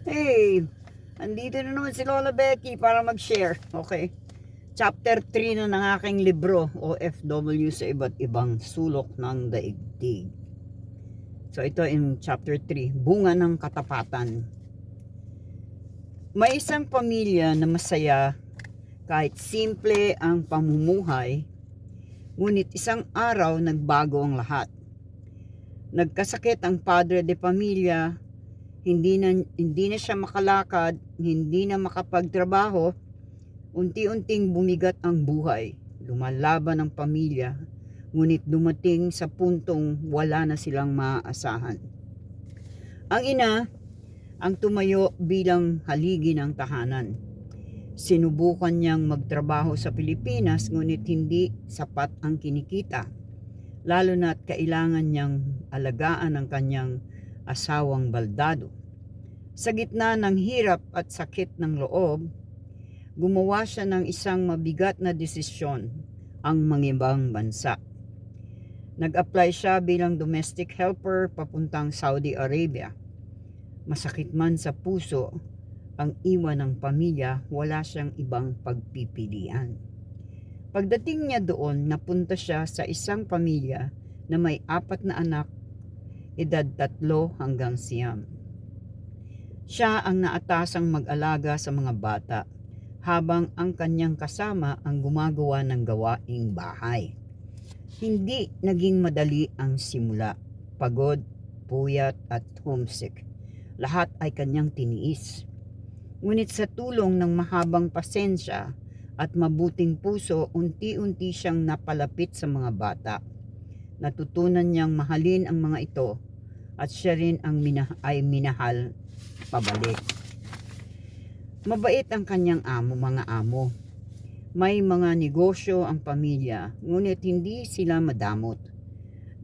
Hey, andito na naman si Lola Becky para mag-share. Okay. Chapter 3 na ng aking libro, OFW sa iba't ibang sulok ng daigdig. So ito in chapter 3, bunga ng katapatan. May isang pamilya na masaya kahit simple ang pamumuhay, ngunit isang araw nagbago ang lahat. Nagkasakit ang padre de pamilya, hindi na siya makalakad, hindi na makapagtrabaho. Unti-unting bumigat ang buhay, lumalaban ang pamilya, ngunit dumating sa puntong wala na silang maaasahan. Ang ina ang tumayo bilang haligi ng tahanan. Sinubukan niyang magtrabaho sa Pilipinas, ngunit hindi sapat ang kinikita, lalo na't kailangan niyang alagaan ang kanyang asawang baldado. Sa gitna ng hirap at sakit ng loob, gumawa siya ng isang mabigat na desisyon, ang mangibang bansa. Nag-apply siya bilang domestic helper papuntang Saudi Arabia. Masakit man sa puso ang iwan ng pamilya, wala siyang ibang pagpipilian. Pagdating niya doon, napunta siya sa isang pamilya na may 4 na anak, edad 3 hanggang 9. Siya ang naatasang mag-alaga sa mga bata, habang ang kanyang kasama ang gumagawa ng gawaing bahay. Hindi naging madali ang simula. Pagod, puyat at homesick. Lahat ay kanyang tiniis. Ngunit sa tulong ng mahabang pasensya at mabuting puso, unti-unti siyang napalapit sa mga bata. Natutunan niyang mahalin ang mga ito at siya rin ang minahal pabalik. Mabait ang kanyang mga amo. May mga negosyo ang pamilya, ngunit hindi sila madamot.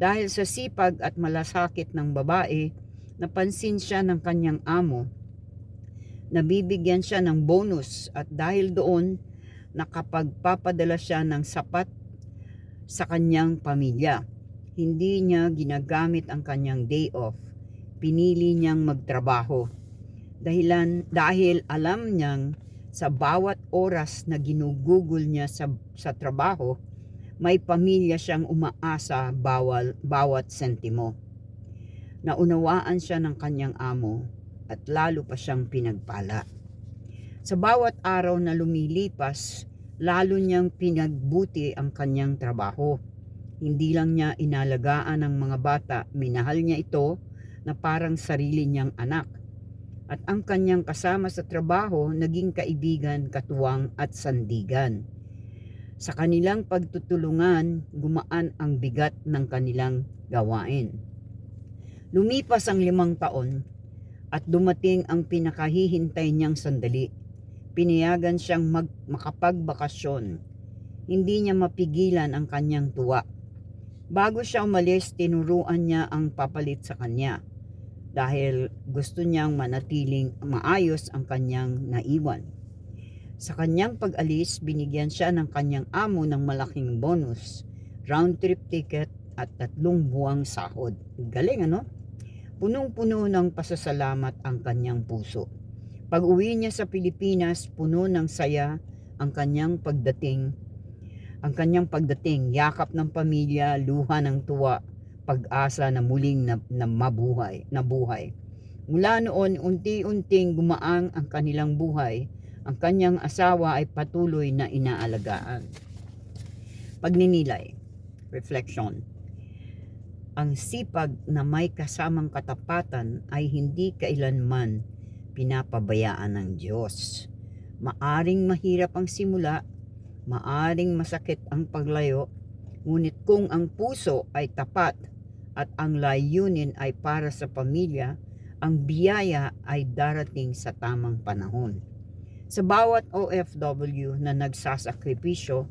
Dahil sa sipag at malasakit ng babae, napansin siya ng kanyang amo. Nabibigyan siya ng bonus at dahil doon, nakapagpapadala siya ng sapat sa kanyang pamilya. Hindi niya ginagamit ang kanyang day off. Pinili niyang magtrabaho. Dahil alam niyang sa bawat oras na ginugugol niya sa trabaho, may pamilya siyang umaasa bawat sentimo. Naunawaan siya ng kanyang amo at lalo pa siyang pinagpala. Sa bawat araw na lumilipas, lalo niyang pinagbuti ang kanyang trabaho. Hindi lang niya inalagaan ang mga bata, minahal niya ito na parang sarili niyang anak. At ang kanyang kasama sa trabaho naging kaibigan, katuwang at sandigan. Sa kanilang pagtutulungan, gumaan ang bigat ng kanilang gawain. Lumipas ang 5 taon at dumating ang pinakahihintay niyang sandali. Pinayagan siyang makapagbakasyon. Hindi niya mapigilan ang kanyang tuwa. Bago siya umalis, tinuruan niya ang papalit sa kanya, dahil gusto niyang manatiling maayos ang kanyang naiwan. Sa kanyang pag-alis, binigyan siya ng kanyang amo ng malaking bonus, round-trip ticket at 3 buwang sahod. Galing, ano? Punong-puno ng pasasalamat ang kanyang puso. Pag-uwi niya sa Pilipinas, puno ng saya ang kanyang pagdating. Yakap ng pamilya, luha ng tuwa, pag-asa na muling nabuhay. Mula noon, unti-unting gumaang ang kanilang buhay. Ang kanyang asawa ay patuloy na inaalagaan. Pagninilay, reflection. Ang sipag na may kasamang katapatan ay hindi kailanman pinapabayaan ng Diyos. Maaring mahirap ang simula, maaring masakit ang paglayo, ngunit kung ang puso ay tapat at ang layunin ay para sa pamilya, ang biyaya ay darating sa tamang panahon. Sa bawat OFW na nagsasakripisyo,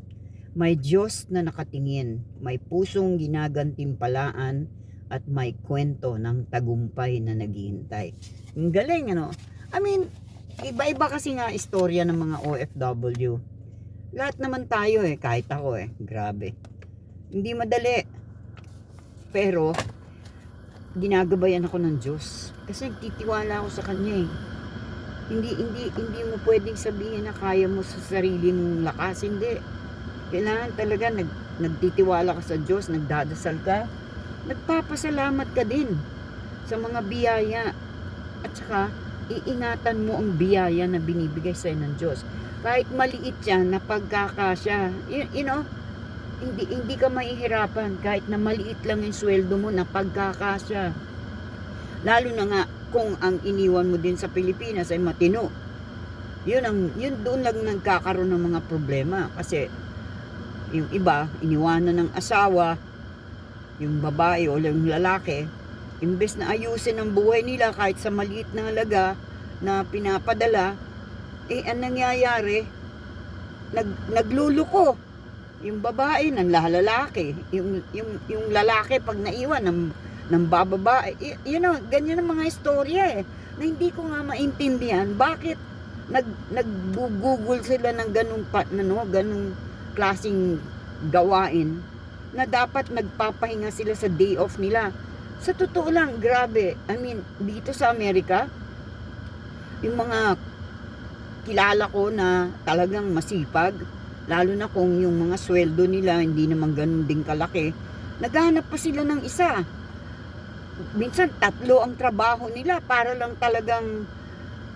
may Diyos na nakatingin, may pusong ginagantimpalaan at may kwento ng tagumpay na naghihintay. Ang galing, ano? I mean, iba-iba kasi nga istorya ng mga OFW. Lahat naman tayo kahit ako grabe. Hindi madali. Pero ginagabayan ako ng Diyos. Kasi nagtitiwala ako sa Kanya eh. Hindi mo pwedeng sabihin na kaya mo sa sarili mong lakas. Hindi. Kailangan talaga nagtitiwala ka sa Diyos, nagdadasal ka, nagpapasalamat ka din sa mga biyaya. At saka, iingatan mo ang biyaya na binibigay sa'yo ng Diyos. Kahit maliit yan na pagkakasya. You know, hindi ka mahihirapan kahit na maliit lang yung sweldo mo na pagkakasya. Lalo na nga kung ang iniwan mo din sa Pilipinas ay matino. Yun doon lang nagkakaroon ng mga problema kasi yung iba iniwanan ng asawa, yung babae o yung lalaki, imbes na ayusin ang buhay nila kahit sa maliit na halaga na pinapadala, ang nangyayari nagluluko yung babae ng lalaki, yung lalaki pag naiwan ng bababae. You know, ganyan ang mga istorya na hindi ko nga maintindihan bakit nag-google sila ng ganung klaseng gawain na dapat nagpapahinga sila sa day off nila. Sa totoo lang, grabe. I mean, dito sa Amerika, yung mga kilala ko na talagang masipag, lalo na kung yung mga sweldo nila hindi naman ganun din kalaki, naghahanap pa sila ng isa. Minsan 3 ang trabaho nila para lang talagang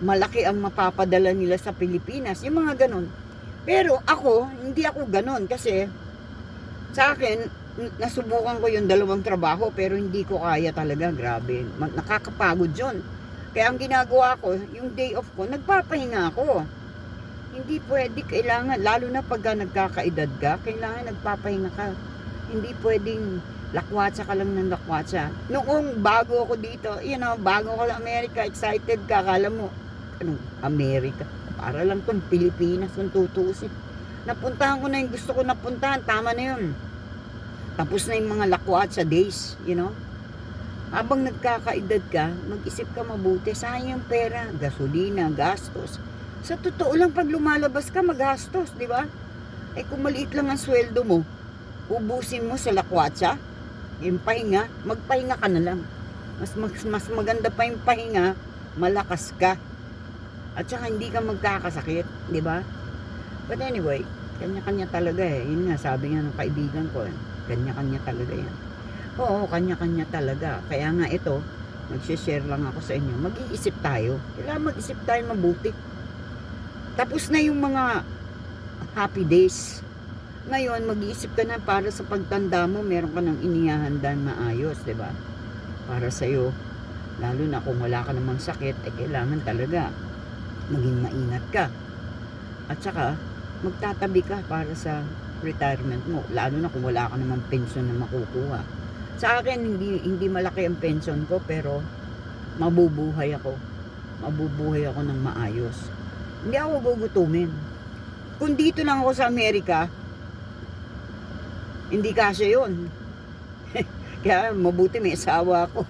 malaki ang mapapadala nila sa Pilipinas. Yung mga ganun. Pero ako, hindi ako ganun kasi sa akin, nasubukan ko yung 2 trabaho pero hindi ko kaya talaga. Grabe. Nakakapagod yun. Kaya ang ginagawa ko, yung day off ko, nagpapahinga ako. Hindi pwede, kailangan, lalo na pagka nagkakaedad ka, kailangan nagpapahinga ka. Hindi pwedeng lakwatsa ka lang ng lakwatsa. Noong bago ako dito, bago ako sa Amerika, excited ka, akala mo, anong Amerika? Para lang tong Pilipinas, kung tutusin. Napuntahan ko na yung gusto ko napuntahan, tama na yun. Tapos na yung mga lakwatsa days, Habang nagkakaedad ka, mag-isip ka mabuti, sayang yung pera, gasolina, gastos. Sa totoo lang, pag lumalabas ka, magastos, di ba? Kung maliit lang ang sweldo mo, ubusin mo sa lakwatsa, yung pahinga, magpahinga ka na lang. Mas maganda pa yung pahinga, malakas ka. At saka hindi ka magkakasakit, di ba? But anyway, kanya-kanya talaga eh. Yun nga, sabi nga ng kaibigan ko, kanya-kanya talaga yan. Oo, kanya-kanya talaga. Kaya nga ito, mag-share lang ako sa inyo. Mag-iisip tayo. Kailangan mag-isip tayo mabuti. Tapos na yung mga happy days. Ngayon, mag-iisip ka na para sa pagtanda mo, meron ka ng inihahandang maayos, di ba? Para sa'yo. Lalo na kung wala ka namang sakit, kailangan talaga maging maingat ka. At saka, magtatabi ka para sa retirement mo. Lalo na kung wala ka namang pensyon na makukuha. Sa akin, hindi malaki ang pension ko, pero mabubuhay ako. Mabubuhay ako ng maayos. Hindi ako gugutumin. Kung dito lang ako sa Amerika, hindi kasya yun. Kaya mabuti may asawa ako.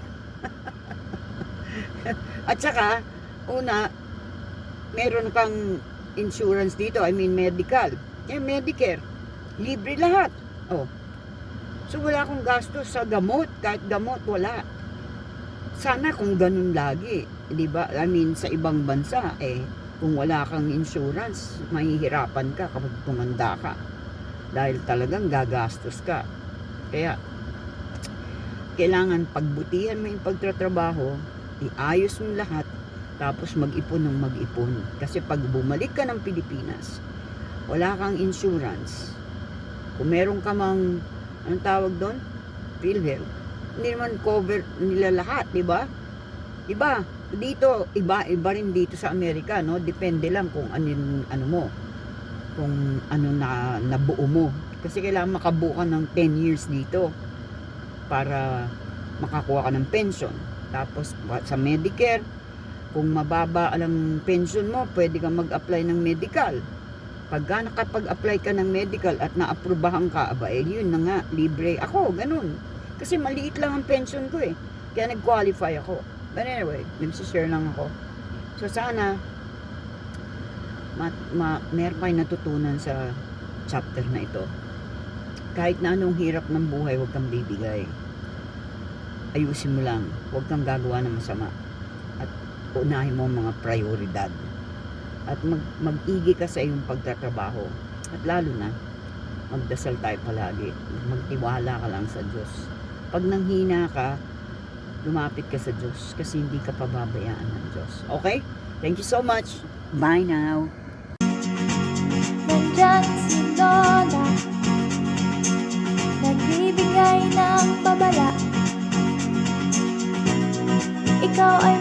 At saka, una, meron kang insurance dito, I mean medical. Medicare. Libre lahat. So wala akong gastos sa gamot, kahit gamot wala. Sana kung ganun lagi, 'di ba? I mean sa ibang bansa kung wala kang insurance, mahihirapan ka kapag tumanda ka. Dahil talagang gagastos ka. Kaya kailangan pagbutihan mo yung pagtatrabaho, iayos mo lahat, tapos mag-ipon ng mag-ipon. Kasi pag bumalik ka ng Pilipinas, wala kang insurance. Kung meron ka mang anong tawag doon? PhilHealth. Hindi naman cover nila lahat, di ba? Iba. Dito, iba rin dito sa Amerika, no? Depende lang kung ano mo. Kung ano na nabuo mo. Kasi kailangan makabuo ka ng 10 years dito para makakuha ka ng pension. Tapos, sa Medicare, kung mababa ang pension mo, pwede kang mag-apply ng medical. Pagka nakapag-apply ka ng medical at naaprubahan ka, yun na nga, libre. Ako, ganun. Kasi maliit lang ang pension ko eh. Kaya nag-qualify ako. But anyway, nagsishare lang ako. So sana, meron kayo natutunan sa chapter na ito. Kahit na anong hirap ng buhay, huwag kang bibigay. ayusin mo lang. Huwag kang gagawa ng masama. At unahin mo ang mga prioridad. At mag-igi ka sa iyong pagtatrabaho. At lalo na, magdasal tayo palagi. Magtiwala ka lang sa Diyos. Pag nanghina ka, lumapit ka sa Diyos kasi hindi ka pababayaan ng Diyos. Okay? Thank you so much. Bye now. Nandyan si Lola, nagbibigay ng babala. Ikaw ay